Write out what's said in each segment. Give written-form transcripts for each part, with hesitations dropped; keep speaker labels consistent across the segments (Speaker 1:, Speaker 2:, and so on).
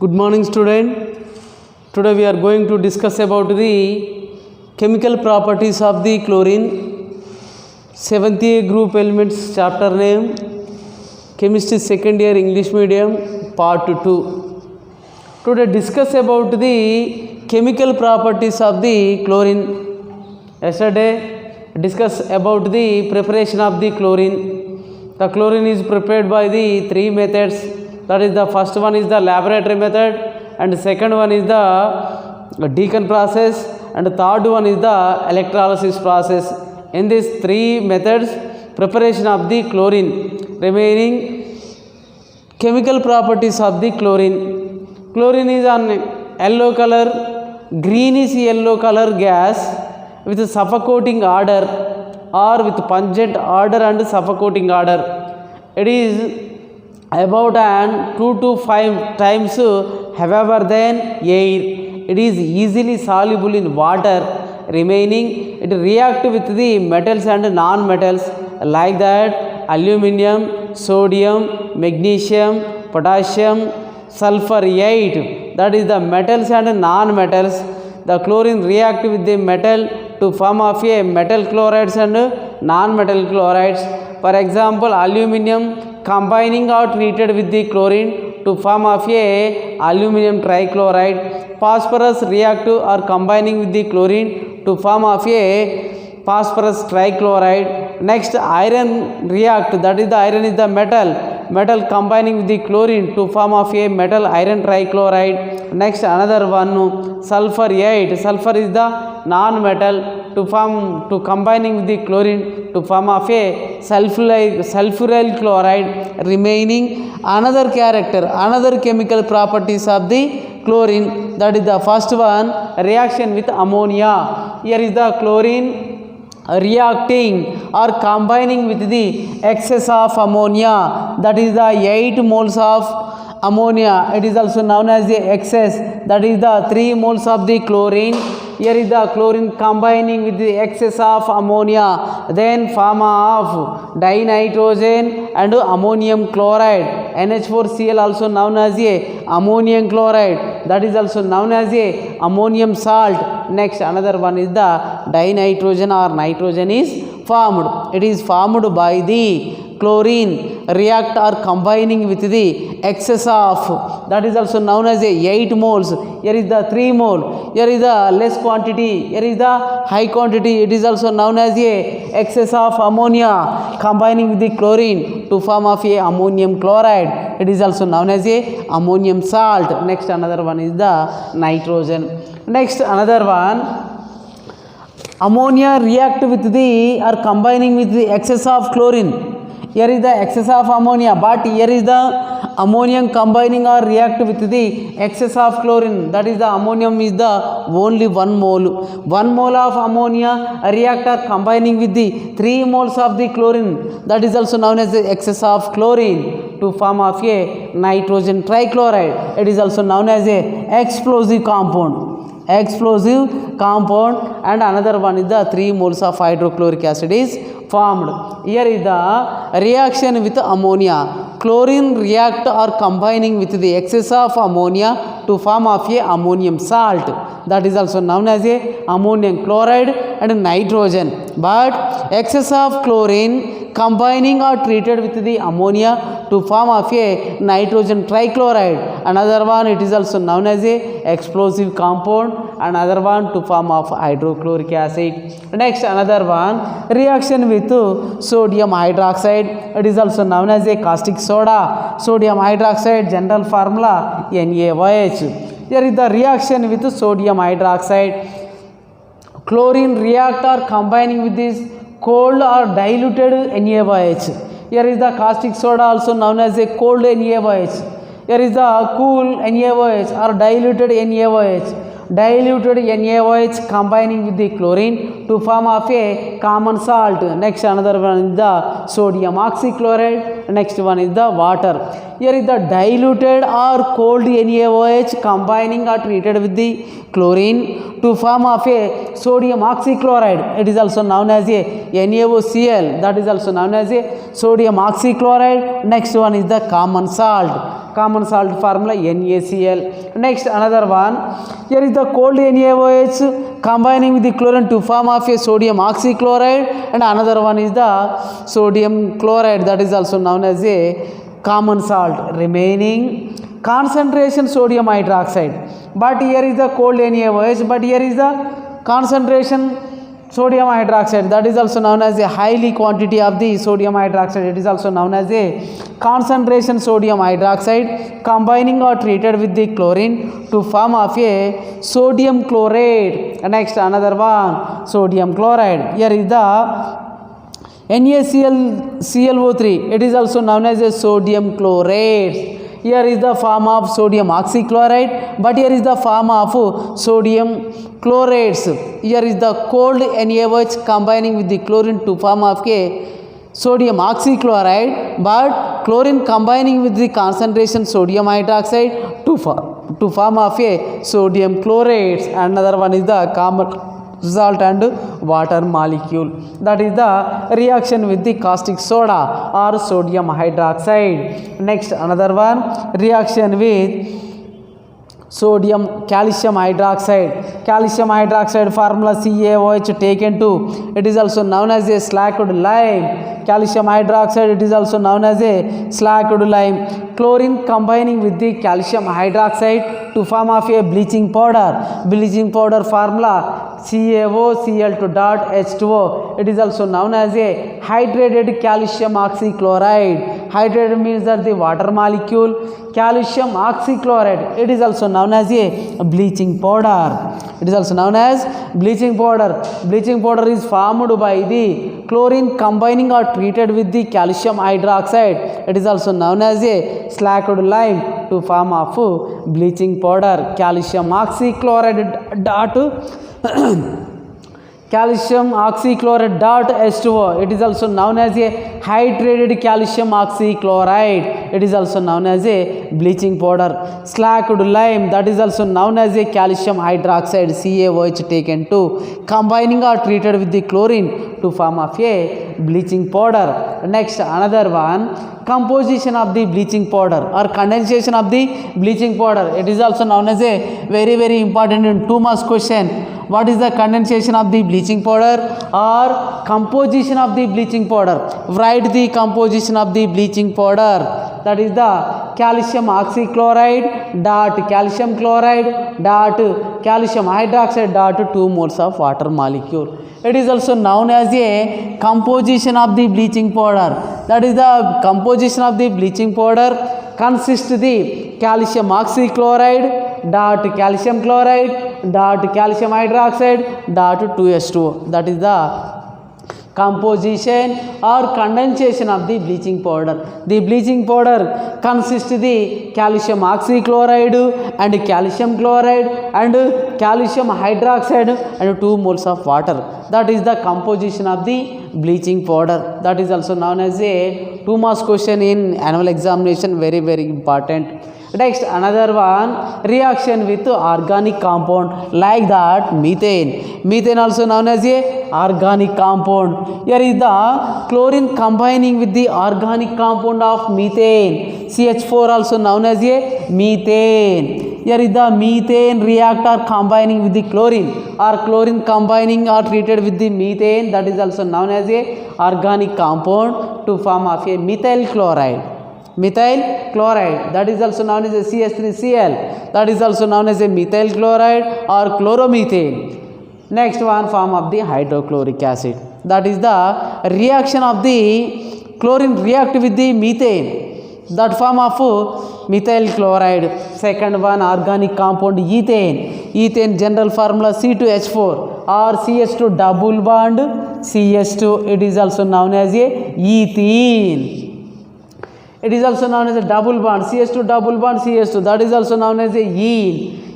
Speaker 1: Good morning, student. Today we are going to discuss about the chemical properties of the chlorine. 7th A group elements chapter name chemistry second year English medium part 2. Today discuss about the chemical properties of the chlorine. Yesterday discuss about the preparation of the chlorine. The chlorine is prepared by the three methods. That is, the first one is the laboratory method, and the second one is the Deacon process, and the third one is the electrolysis process. In these three methods, preparation of the chlorine. Remaining chemical properties of the chlorine. Chlorine is an yellow color, greenish yellow color gas with suffocating odor or with pungent odor and suffocating odor. It is about 2 to 5 times heavier than air. It is easily soluble in water. Remaining, it reacts with the metals and non-metals like that aluminum, sodium, magnesium, potassium, sulfurate. That is the metals and non-metals. The chlorine react with the metal to form of a metal chlorides and non-metal chlorides. For example, aluminum combining or treated with the chlorine to form of a aluminum trichloride. Phosphorus react or combining with the chlorine to form of a phosphorus trichloride. Next, iron react, that is the iron is the metal combining with the chlorine to form of a metal iron trichloride. Next, another one, sulfurate. Sulfur is the non-metal to combining with the chlorine to form of a sulfuryl chloride. Remaining another chemical properties of the chlorine, that is the first one, reaction with ammonia. Here is the chlorine reacting or combining with the excess of ammonia, that is the 8 moles of ammonia. It is also known as the excess, that is the 3 moles of the chlorine. Here is the chlorine combining with the excess of ammonia, then form of dinitrogen and ammonium chloride. NH4Cl also known as a ammonium chloride, that is also known as a ammonium salt. Next, another one is the dinitrogen or nitrogen is formed. It is formed by the chlorine react or combining with the excess of, that is also known as a 8 moles. Here is the 3 mole. Here is the less quantity. Here is the high quantity. It is also known as a excess of ammonia combining with the chlorine to form of a ammonium chloride. It is also known as a ammonium salt. Next, another one is the nitrogen. Next, another one, ammonia react with the or combining with the excess of chlorine. Here is the excess of ammonia, but here is the ammonium combining or react with the excess of chlorine. That is the ammonium is the only 1 mole. 1 mole of ammonia react or combining with the 3 moles of the chlorine. That is also known as the excess of chlorine to form of a nitrogen trichloride. It is also known as a explosive compound. And another one is the 3 moles of hydrochloric acid is formed. Here is the reaction with ammonia. Chlorine react or combining with the excess of ammonia to form of a ammonium salt. That is also known as a ammonium chloride and nitrogen. But excess of chlorine combining or treated with the ammonia to form of a nitrogen trichloride. Another one, it is also known as a explosive compound. Another one to form of hydrochloric acid. Next, another one, reaction with sodium hydroxide. It is also known as a caustic soda. Sodium hydroxide, general formula NaOH. Here is the reaction with sodium hydroxide. Chlorine react or combining with this cold or diluted NaOH. Here is the caustic soda, also known as a cold NaOH. Here is the cool NaOH or diluted NaOH. Diluted NaOH combining with the chlorine to form of a common salt. Next, another one is the sodium oxychloride. Next one is the water. Here is the diluted or cold NaOH combining or treated with the chlorine to form of a sodium oxychloride. It is also known as a NaOCl. That is also known as a sodium oxychloride. Next one is the common salt. common salt formula NaCl. Next another one, here is the cold NaOH combining with the chlorine to form of a sodium oxychloride, and another one is the sodium chloride, that is also known as a common salt. Remaining concentration sodium hydroxide, but here is the cold NaOH, but here is the concentration sodium hydroxide, that is also known as a highly quantity of the sodium hydroxide, it is also known as a concentration sodium hydroxide combining or treated with the chlorine to form of a sodium chloride. Next another one, sodium chloride, here is the NaClClO3, it is also known as a sodium chlorate. Here is the form of sodium oxychloride, but here is the form of sodium chlorates. Here is the cold NaOH combining with the chlorine to form of a sodium oxychloride, but chlorine combining with the concentration sodium hydroxide to form of a sodium chlorates. Another one is the common salt and water molecule, that is the reaction with the caustic soda or sodium hydroxide. Next another one, reaction with sodium calcium hydroxide formula CaOH taken to, it is also known as a slacked lime. Calcium hydroxide, it is also known as a slacked lime. Chlorine combining with the calcium hydroxide to form of a bleaching powder formula CaOCl2 dot H2O, it is also known as a hydrated calcium oxychloride. Hydrated means that the water molecule, calcium oxychloride, it is also known as a bleaching powder. It is also known as bleaching powder. Bleaching powder is formed by the chlorine combining or treated with the calcium hydroxide. It is also known as a slacked lime to form of bleaching powder. Calcium oxychloride dot calcium oxychloride dot H2O, it is also known as a hydrated calcium oxychloride, it is also known as a bleaching powder. Slacked lime, that is also known as a calcium hydroxide CaOH taken to combining or treated with the chlorine to form of a bleaching powder. Next another one, composition of the bleaching powder or condensation of the bleaching powder, it is also known as a very important in 2 marks question. What is the condensation of the bleaching powder or composition of the bleaching powder? Write the composition of the bleaching powder, that is the calcium oxychloride dot calcium chloride dot calcium hydroxide dot 2 moles of water molecule. It is also known as a composition of the bleaching powder, that is the composition of the bleaching powder consists the calcium oxychloride dot calcium chloride dot calcium hydroxide dot 2H2O, that is the composition or condensation of the bleaching powder. The bleaching powder consists the calcium oxychloride and calcium chloride and calcium hydroxide and 2 moles of water. That is the composition of the bleaching powder. That is also known as a 2 marks question in annual examination, very important. Next another one, reaction with organic compound like that methane. Methane also known as a organic compound. Here is the chlorine combining with the organic compound of methane. CH4 also known as a methane. Here is the methane reactor combining with the chlorine or chlorine combining or treated with the methane, that is also known as a organic compound to form of a methyl chloride. Methyl chloride, that is also known as a CH3Cl, that is also known as a methyl chloride or chloromethane. Next one, form of the hydrochloric acid, that is the reaction of the chlorine react with the methane, that form of methyl chloride. Second one, organic compound ethane. Ethane general formula C2H4 or CH2 double bond CH2, it is also known as a ethene. It is also known as a double bond CH2 double bond CH2, that is also known as a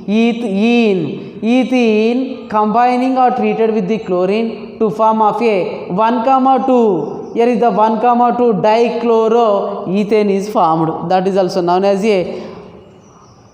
Speaker 1: ethene. Ethene combining or treated with the chlorine to form of a 1,2. Here is the 1,2 dichloroethane is formed, that is also known as a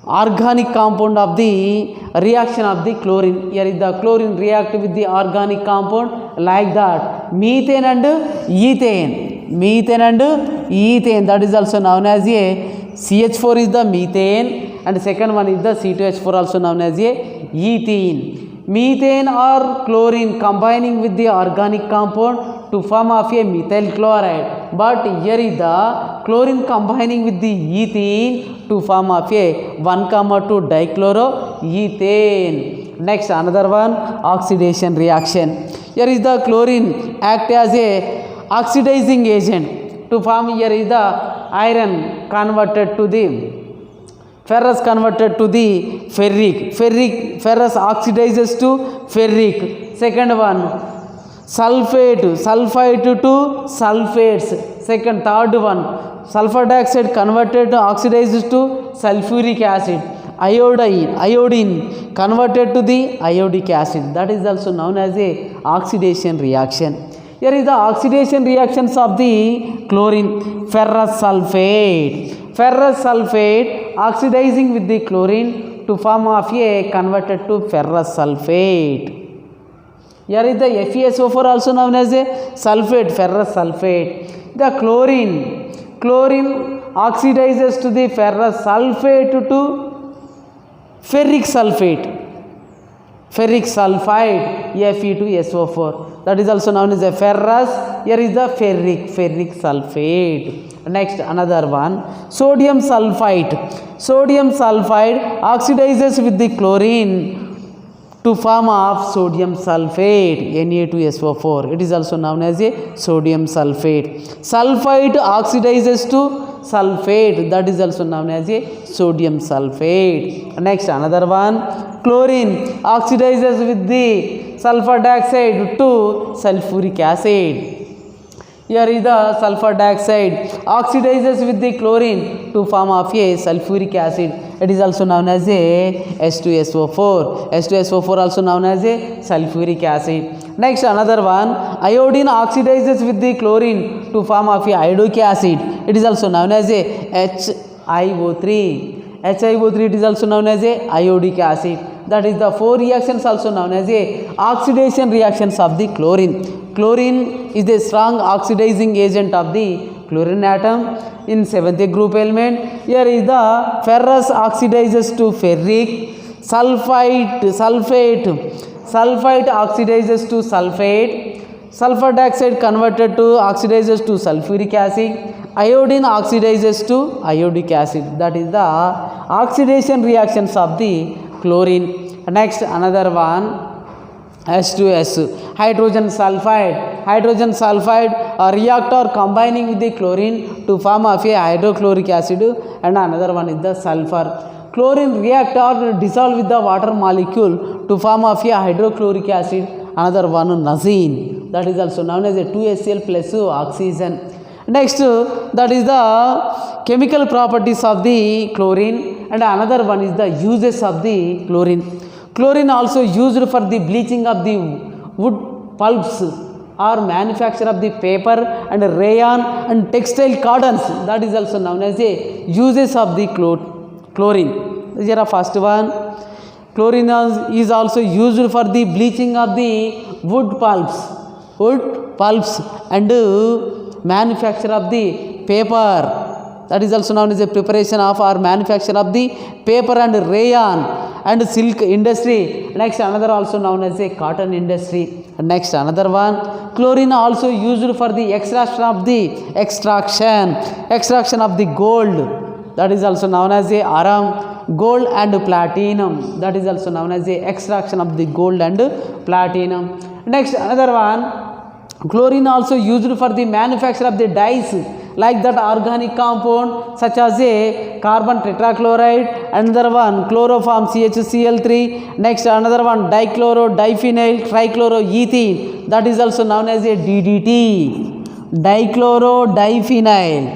Speaker 1: organic compound of the reaction of the chlorine. Here is the chlorine react with the organic compound like that methane and ethane. Methane and ethane, that is also known as a CH4 is the methane and second one is the C2H4 also known as a ethene. Methane or chlorine combining with the organic compound to form of a methyl chloride, but here is the chlorine combining with the ethene to form of a 1,2 dichloroethane. Next another one, oxidation reaction. Here is the chlorine act as a oxidizing agent to form. Here is the iron converted to the ferrous converted to the ferric. Ferrous oxidizes to ferric. Second one, sulfate to sulfates. Third one, sulfur dioxide converted to oxidizes to sulfuric acid. Iodine converted to the iodic acid. That is also known as a oxidation reaction. Here is the oxidation reactions of the chlorine. Ferrous sulfate oxidizing with the chlorine to form of a converted to ferrous sulfate. Here is the FeSO4 also known as a sulfate, ferrous sulfate. The chlorine oxidizes to the ferrous sulfate to ferric sulfide, Fe2SO4. That is also known as a ferrous. Here is the ferric sulfate. Next another one, sodium sulfide oxidizes with the chlorine to form of sodium sulfate, Na2SO4. It is also known as a sodium sulfate. Sulfite oxidizes to sulfate. That is also known as a sodium sulfate. Next another one, chlorine oxidizes with the sulfur dioxide to sulfuric acid. Here is the sulfur dioxide oxidizes with the chlorine to form of a sulfuric acid. It is also known as a H2SO4 also known as a sulfuric acid. Next another one, iodine oxidizes with the chlorine to form of a iodic acid. It is also known as a HiO3. It is also known as a iodic acid. That is the 4 reactions also known as a oxidation reactions of the chlorine. Chlorine is the strong oxidizing agent of the chlorine atom in 7th group element. Here is the ferrous oxidizes to ferric. Sulfite oxidizes to sulfate. Sulfur dioxide converted to oxidizes to sulfuric acid. Iodine oxidizes to iodic acid. That is the oxidation reactions of the chlorine. Next another one, H2S, hydrogen sulfide reactor combining with the chlorine to form of a hydrochloric acid, and another one is the sulfur. Chlorine reactor dissolve with the water molecule to form of a hydrochloric acid. Another one, nazine, that is also known as a 2Cl plus oxygen. Next, that is the chemical properties of the chlorine, and another one is the uses of the chlorine. Chlorine also used for the bleaching of the wood pulps or manufacture of the paper and rayon and textile cottons. That is also known as a uses of the chlorine. Here are first one, chlorine is also used for the bleaching of the wood pulps and manufacture of the paper. That is also known as a preparation of or manufacture of the paper and rayon and silk industry. Next another also known as a cotton industry. Next another one, chlorine also used for the extraction of the gold. That is also known as a aram, gold and platinum. That is also known as a extraction of the gold and platinum. Next another one, chlorine also used for the manufacture of the dyes, like that organic compound such as a carbon tetrachloride, another one chloroform CHCl3, next another one diphenyl trichloroethene, that is also known as a DDT, diphenyl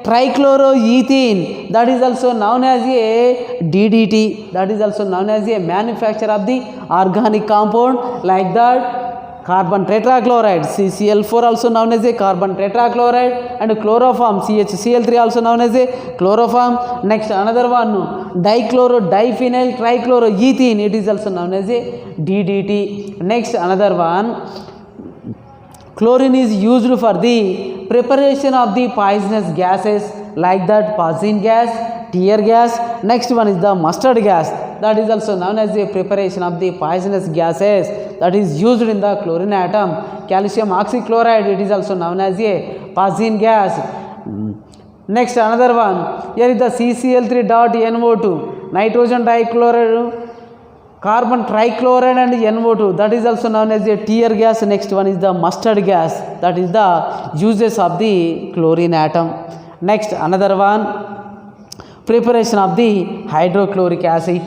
Speaker 1: trichloroethene, that is also known as a DDT, that is also known as a manufacture of the organic compound, like that carbon tetrachloride CCl4 also known as a carbon tetrachloride, and chloroform CHCl3 also known as a chloroform. Next another one diphenyl trichloroethene, it is also known as a DDT. Next another one, Chlorine is used for the preparation of the poisonous gases like that poison gas, tear gas. Next one is the mustard gas. That is also known as the preparation of the poisonous gases that is used in the chlorine atom. Calcium oxychloride, it is also known as a poison gas. Next another one, here is the CCl3.NO2, nitrogen dichloride, carbon trichloride and NO2, that is also known as a tear gas. Next one is the mustard gas, that is the uses of the chlorine atom. Next another one, preparation of the hydrochloric acid.